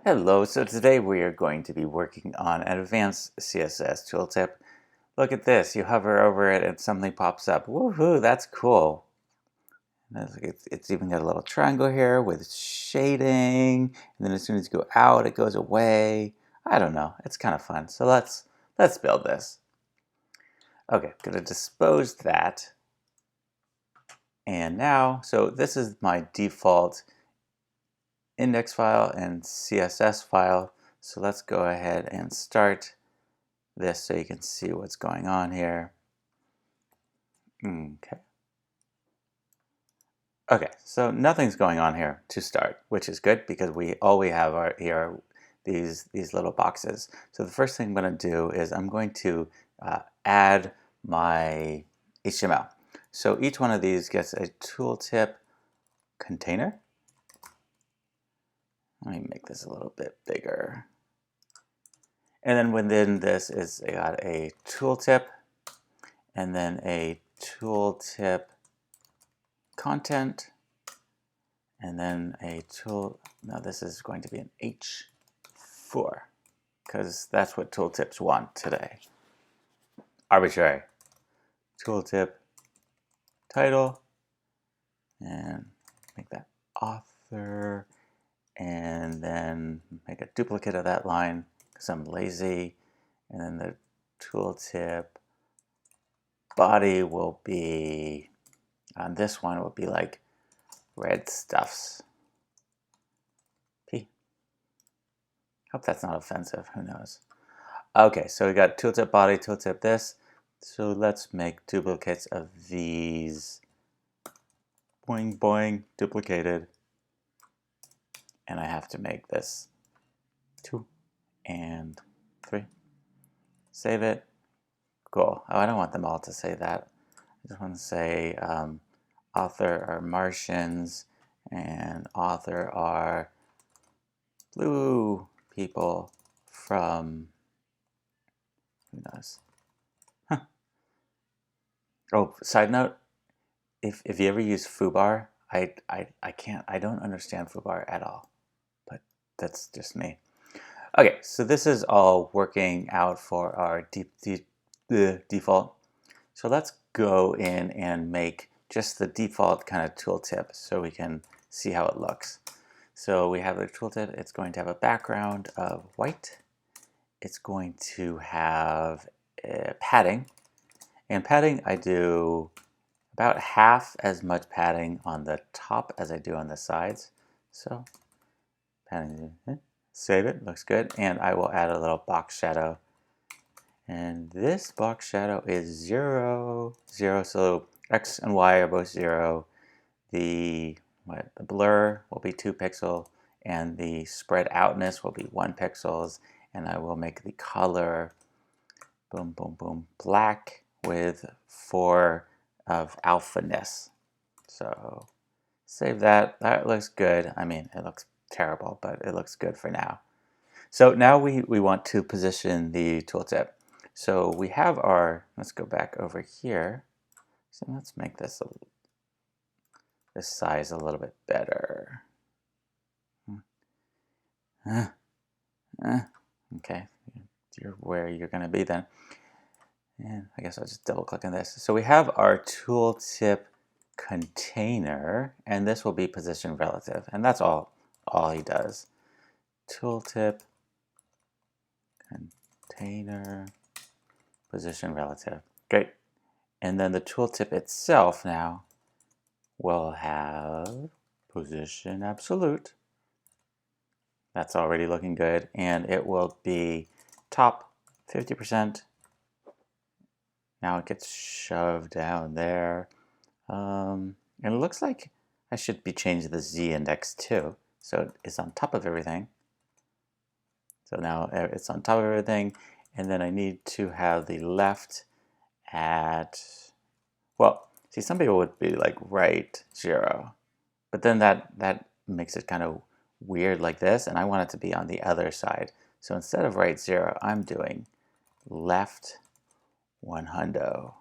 Hello, so today we are going to be working on an advanced CSS tooltip. Look at this, you hover over it and something pops up. Woohoo, that's cool. It's even got a little triangle here with shading, and then as soon as you go out, it goes away. I don't know, it's kind of fun. So let's build this. Okay, I'm gonna dispose that. And now, so this is my default index file and CSS file. So let's go ahead and start this so you can see what's going on here. Okay. Okay, so nothing's going on here to start, which is good because all we have are here these little boxes. So the first thing I'm going to do is I'm going to add my HTML. So each one of these gets a tooltip container. Let me make this a little bit bigger. And then within this is I got a tooltip and then a tooltip content, and then a tool. Now this is going to be an H4 because that's what tooltips want today. Arbitrary. Tooltip title, and make that author, and then make a duplicate of that line because I'm lazy, and then the tooltip body will be, on this one will be like red stuffs. P. Hope that's not offensive. Who knows? Okay, so we got tooltip body, tooltip this. So let's make duplicates of these. Boing, boing, duplicated. And I have to make this 2 and 3. Save it. Cool. Oh, I don't want them all to say that. I just want to say author are Martians and author are blue people from, who knows? Huh. Oh, side note, if you ever use foobar, I don't understand foobar at all, but that's just me. Okay, so this is all working out for our default. So let's go in and make just the default kind of tooltip so we can see how it looks. So we have the tooltip. It's going to have a background of white. It's going to have padding. And padding, I do about half as much padding on the top as I do on the sides. So padding, save it, looks good. And I will add a little box shadow. And this box shadow is 0, 0. So X and Y are both 0. The blur will be 2 pixels, and the spread outness will be 1 pixels. And I will make the color, boom, boom, boom, black with 4 of alphaness. So save that. That looks good. I mean, it looks terrible, but it looks good for now. So now we want to position the tooltip. So we have our, let's go back over here. So let's make this size a little bit better. Okay, you're where you're going to be then. And I guess I'll just double click on this. So we have our tooltip container, and this will be position relative, and that's all he does. Tooltip container position relative. Great. And then the tooltip itself now will have position absolute. That's already looking good. And it will be top 50%. Now it gets shoved down there. And it looks like I should be changing the Z index too. So it's on top of everything. So now it's on top of everything. And then I need to have the left at, well, see, some people would be like right 0. But then that makes it kind of weird like this. And I want it to be on the other side. So instead of right 0, I'm doing left 100.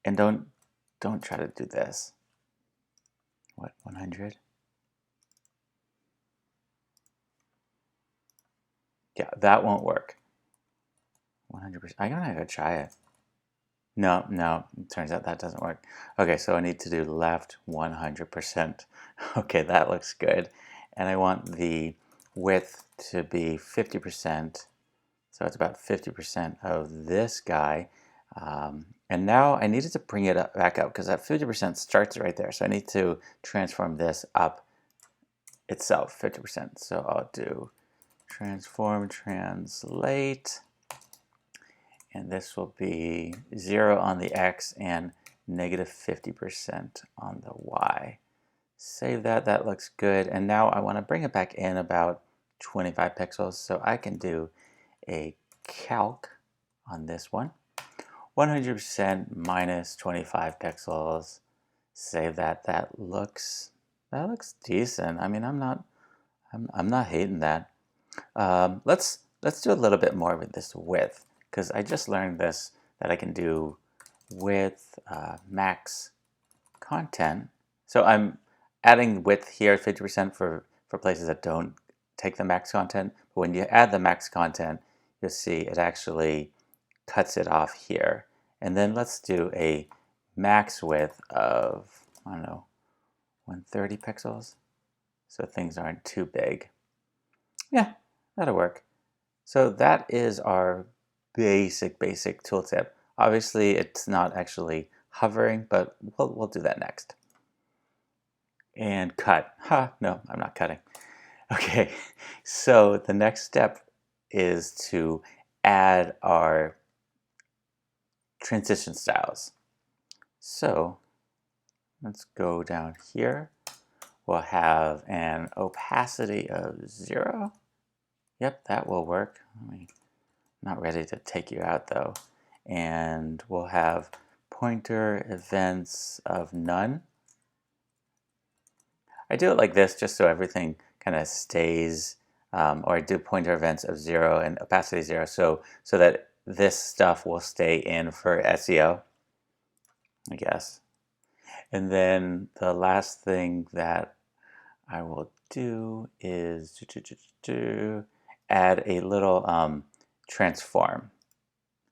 And don't try to do this. What, 100? Yeah, that won't work. 100%. I'm gonna try it. No, no, it turns out that doesn't work. Okay, so I need to do left 100%. Okay, that looks good. And I want the width to be 50%. So it's about 50% of this guy. And now I needed to bring it back up because that 50% starts right there. So I need to transform this up itself, 50%. So I'll do transform, translate. And this will be 0 on the x and negative 50% on the y. Save that, that looks good. And now I want to bring it back in about 25 pixels, so I can do a calc on this one. 100% minus 25 pixels. Save that, that looks decent. I mean, I'm not hating that. Let's do a little bit more with this width, because I just learned this, that I can do width max content. So I'm adding width here 50% for places that don't take the max content. But when you add the max content, you'll see it actually cuts it off here. And then let's do a max width of, I don't know, 130 pixels. So things aren't too big. Yeah, that'll work. So that is our basic tooltip. Obviously, it's not actually hovering, but we'll do that next. And cut. No, I'm not cutting. Okay, so the next step is to add our transition styles. So let's go down here. We'll have an opacity of 0. Yep, that will work. I'm not ready to take you out though. And we'll have pointer events of none. I do it like this just so everything kind of stays, or I do pointer events of 0 and opacity 0, so that this stuff will stay in for SEO, I guess. And then the last thing that I will do is add a little transform.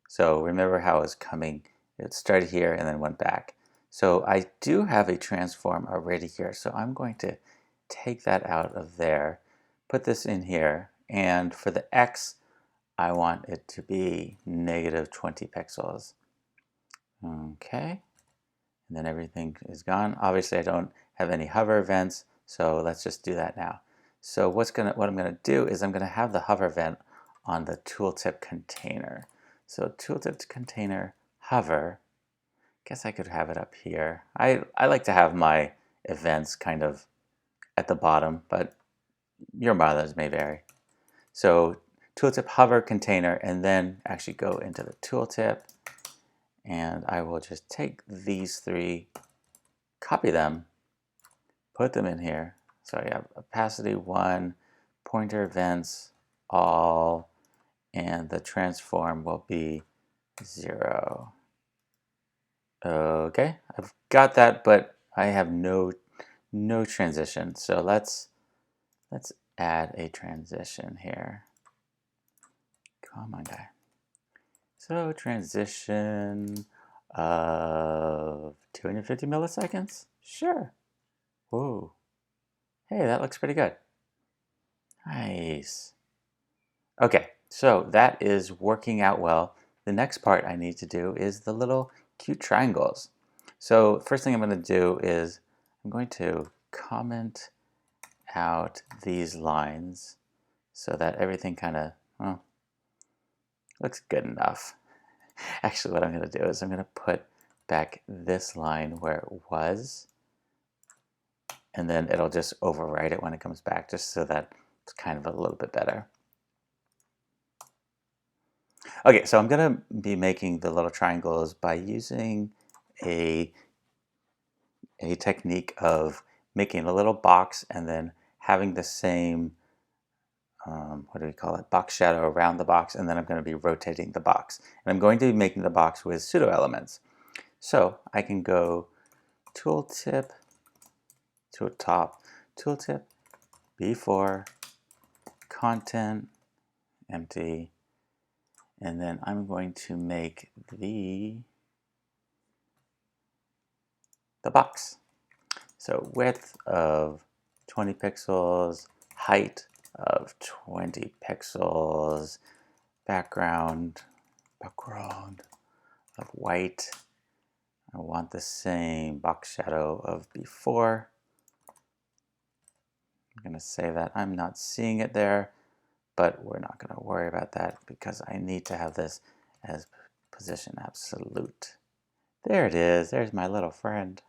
So remember how it was coming, it started here and then went back. So I do have a transform already here, so I'm going to take that out of there, put this in here, and for the X, I want it to be negative 20 pixels. Okay, and then everything is gone. Obviously, I don't have any hover events, so let's just do that now. So what I'm gonna do is I'm gonna have the hover event on the tooltip container. So tooltip container hover. Guess I could have it up here. I like to have my events kind of at the bottom, but your mileage may vary. So tooltip hover container, and then actually go into the tooltip, and I will just take these 3, copy them, put them in here. So I have opacity 1, pointer events all, and the transform will be 0. Okay, I've got that, but I have no transition. So let's add a transition here. Come on, guy. So transition of 250 milliseconds? Sure. Whoa. Hey, that looks pretty good. Nice. Okay, so that is working out well. The next part I need to do is the little cute triangles. So first thing I'm going to do is I'm going to comment out these lines so that everything kind of, well, looks good enough. Actually, what I'm going to do is I'm going to put back this line where it was, and then it'll just overwrite it when it comes back, just so that it's kind of a little bit better. Okay, so I'm going to be making the little triangles by using a technique of making a little box and then having the same, what do we call it, box shadow around the box, and then I'm going to be rotating the box. And I'm going to be making the box with pseudo elements. So I can go tooltip to top, tooltip, B4, content, empty. And then I'm going to make the box. So width of 20 pixels, height of 20 pixels, background of white. I want the same box shadow of before. I'm going to say that I'm not seeing it there, but we're not going to worry about that because I need to have this as position absolute. There it is. There's my little friend.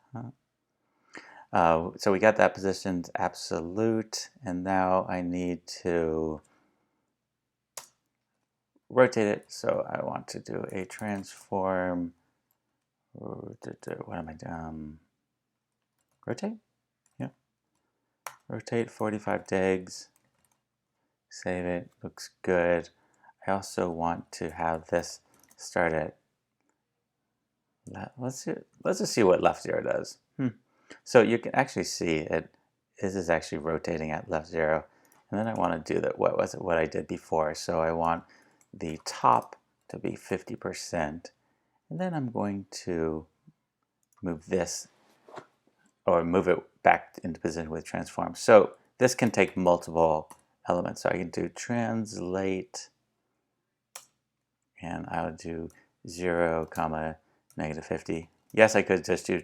So we got that positioned absolute, and now I need to rotate it. So I want to do a transform. What am I doing? Rotate? Yeah. Rotate 45 digs. Save it. Looks good. I also want to have this start at. Let's just see what left 0 does. So you can actually see it. This is actually rotating at left 0. And then I want to do that. What I did before. So I want the top to be 50%. And then I'm going to move this, or move it back into position with transform. So this can take multiple elements. So I can do translate, and I'll do 0, -50. Yes, I could just do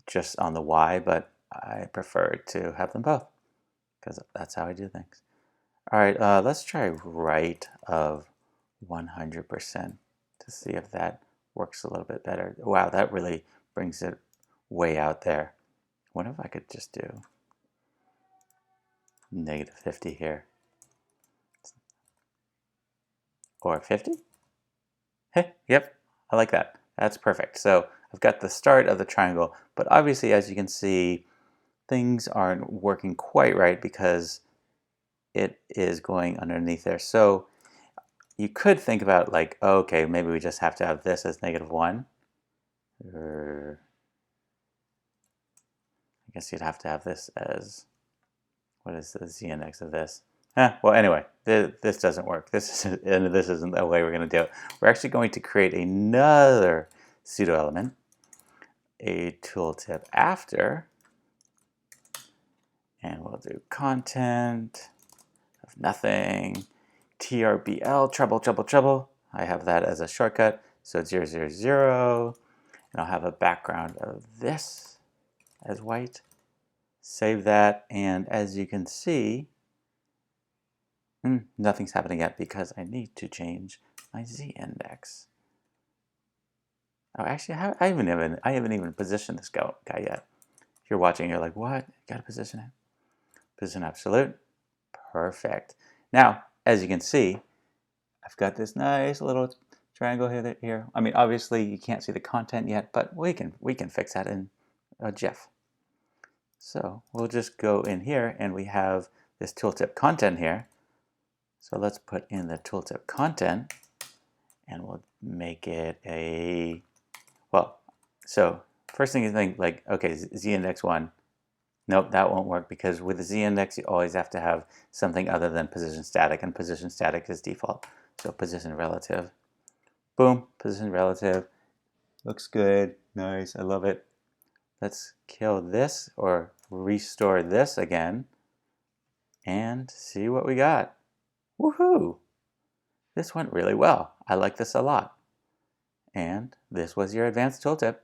just on the Y, but I prefer to have them both because that's how I do things. All right, let's try right of 100% to see if that works a little bit better. Wow, that really brings it way out there. What if I could just do -50 here? Or 50? Hey, yep, I like that. That's perfect. So I've got the start of the triangle, but obviously, as you can see, things aren't working quite right because it is going underneath there. So you could think about like, oh, okay, maybe we just have to have this as -1. Or I guess you'd have to have this as, what is the z-index of this? Well, anyway, this doesn't work. This isn't the way we're going to do it. We're actually going to create another pseudo element, a tooltip after, and we'll do content of nothing, TRBL, trouble, trouble, trouble. I have that as a shortcut, so it's 0, 0, 0, and I'll have a background of this as white. Save that, and as you can see, nothing's happening yet because I need to change my z-index. Oh, actually, I haven't even positioned this guy yet. If you're watching, you're like, what? You gotta position it. Position absolute. Perfect. Now, as you can see, I've got this nice little triangle here. I mean, obviously, you can't see the content yet, but we can fix that in a GIF. So we'll just go in here, and we have this tooltip content here. So let's put in the tooltip content, and we'll make it a, well, so first thing you think, like, okay, z-index 1. Nope, that won't work because with the z-index, you always have to have something other than position static, and position static is default. So position relative. Boom, position relative. Looks good. Nice, I love it. Let's kill this or restore this again and see what we got. Woohoo! This went really well. I like this a lot. And this was your advanced tooltip.